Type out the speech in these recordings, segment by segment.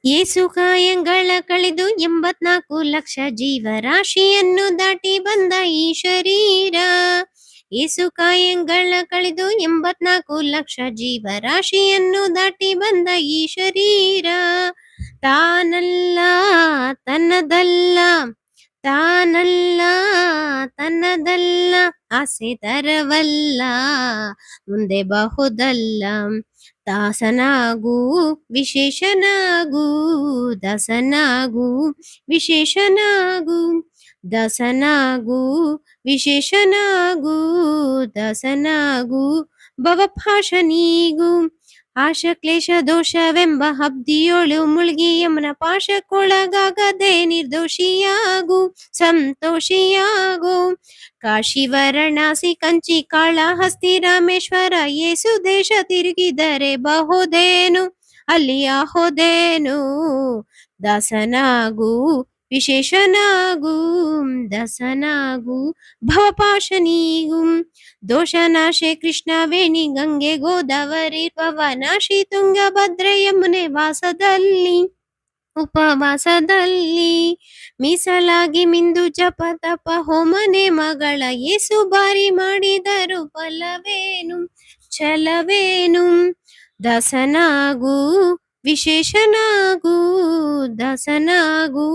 ಏಸು ಕಾಯಂಗಳ ಕಳೆದು 84 ಲಕ್ಷ ಜೀವರಾಶಿಯನ್ನು ದಾಟಿ ಬಂದ ಈ ಶರೀರ. ಏಸು ಕಾಯಂಗಳ ಕಳೆದು 84 ಲಕ್ಷ ಜೀವರಾಶಿಯನ್ನು ದಾಟಿ ಬಂದ ಈ ಶರೀರ. ತಾನಲ್ಲ ತನ್ನದಲ್ಲ, ತಾನಲ್ಲ ತನ್ನದಲ್ಲ, ಆಸೆ ತರವಲ್ಲ, ಮುಂದೆ ಬಹುದಲ್ಲ. ದಾಸನಾಗೂ ವಿಶೇಷನಾಗೂ, ದಾಸನಾಗೂ ವಿಶೇಷನಾಗೂ, ದಾಸನಾಗೂ ವಿಶೇಷನಾಗೂ, ದಾಸನಾಗೂ ಭವಪಾಶನಿಗೂ. ಆಶ ಕ್ಲೇಶ ದೋಷವೆಂಬ ಹಬ್ದಿಯೋಳು ಮುಳುಗಿ ಯಮನ ಪಾಶಕ್ಕೊಳಗಾಗದೆ ನಿರ್ದೋಷಿಯಾಗು, ಸಂತೋಷಿಯಾಗು. ಕಾಶಿ ವಾರಣಾಸಿ ಕಂಚಿ ಕಾಳಹಸ್ತಿ ರಾಮೇಶ್ವರ ಯೇಸು ದೇಶ ತಿರುಗಿದರೆ ಬಹುದೇನು, ಅಲ್ಲಿ ಆಹೋದೇನು. ದಾಸನಾಗೂ ವಿಶೇಷನಾಗೂ, ದಾಸನಾಗೂ ಭವಪಾಶನಿಗೂ. ದೋಷನಾಶೆ ಕೃಷ್ಣವೇಣಿ ಗಂಗೆ ಗೋದಾವರಿ ಪವನಾಶಿ ತುಂಗಭದ್ರೆ ಯಮುನೆ ವಾಸದಲ್ಲಿ, ಉಪವಾಸದಲ್ಲಿ ಮೀಸಲಾಗಿ ಮಿಂದು ಜಪ ತಪ ಹೋಮನೆ ಮಗಳ ಏಸು ಬಾರಿ ಮಾಡಿದರು ಫಲವೇನು, ಛಲವೇನು. ದಾಸನಾಗೂ ವಿಶೇಷನಾಗೂ, ದಾಸನಾಗೂ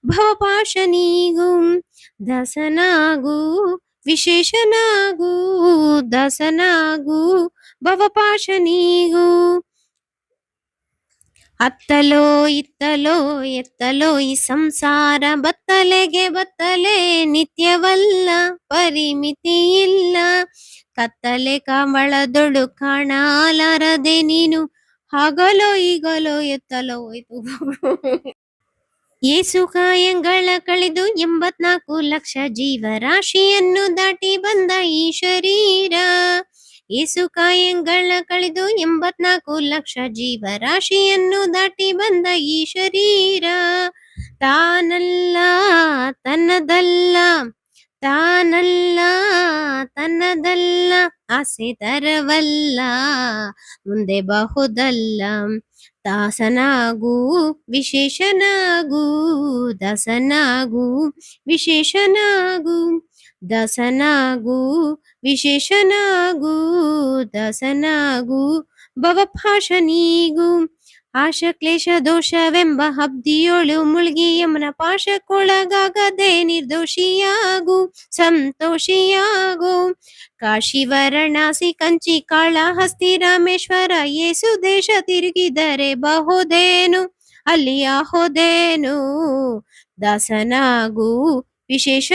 ಭವಪಾಶನಿಗೂ, ದಾಸನಾಗೂ ವಿಶೇಷನಾಗೂ, ದಾಸನಾಗೂ ಭವಪಾಶನಿಗೂ. ಅತ್ತಲೋ ಇತ್ತಲೋ ಎತ್ತಲೋ ಈ ಸಂಸಾರ, ಬತ್ತಲೆಗೆ ಬತ್ತಲೆ ನಿತ್ಯವಲ್ಲ, ಪರಿಮಿತಿ ಇಲ್ಲ. ಕತ್ತಲೆ ಕಾಮಳದೊಳು ಕಾಣಲಾರದೆ ನೀನು, ಹಾಗಲೋ ಈಗಲೋ ಎತ್ತಲೋ ಹೋಯ್ತು. ಏಸು ಕಾಯಂಗಳ ಕಳೆದು 84 ಲಕ್ಷ ಜೀವರಾಶಿಯನ್ನು ದಾಟಿ ಬಂದ ಈ ಶರೀರ. ಏಸು ಕಾಯಂಗಳ ಕಳೆದು 84 ಲಕ್ಷ ಜೀವರಾಶಿಯನ್ನು ದಾಟಿ ಬಂದ ಈ ಶರೀರ. ತಾನಲ್ಲ ತನ್ನದಲ್ಲ, ತಾನಲ್ಲ ತನ್ನದಲ್ಲ, ಆಸೆ ತರವಲ್ಲ, ಮುಂದೆ ಬಹುದಲ್ಲ. ದಾಸನಾಗೂ ವಿಶೇಷನಾಗೂ, ದಾಸನಾಗೂ ವಿಶೇಷನಾಗೂ, ದಾಸನಾಗೂ ವಿಶೇಷನಾಗೂ, ದಾಸನಾಗೂ ಭವಪಾಶನಿಗೂ. ಆಶ ಕ್ಲೇಶ ದೋಷವೆಂಬ ಹಬ್ದಿಯೋಳು ಮುಳುಗಿ ಯಮನ ಪಾಶಕ್ಕೊಳಗಾಗದೆ ನಿರ್ದೋಷಿಯಾಗು, ಸಂತೋಷಿಯಾಗು. ಕಾಶಿ ವಾರಣಾಸಿ ಕಂಚಿ ಕಾಳಹಸ್ತಿ ರಾಮೇಶ್ವರ ಯೇಸು ದೇಶ ತಿರುಗಿದರೆ ಬಹುದೇನು, ಅಲ್ಲಿ ಆಹೋದೇನು. ದಾಸನಾಗೂ ವಿಶೇಷ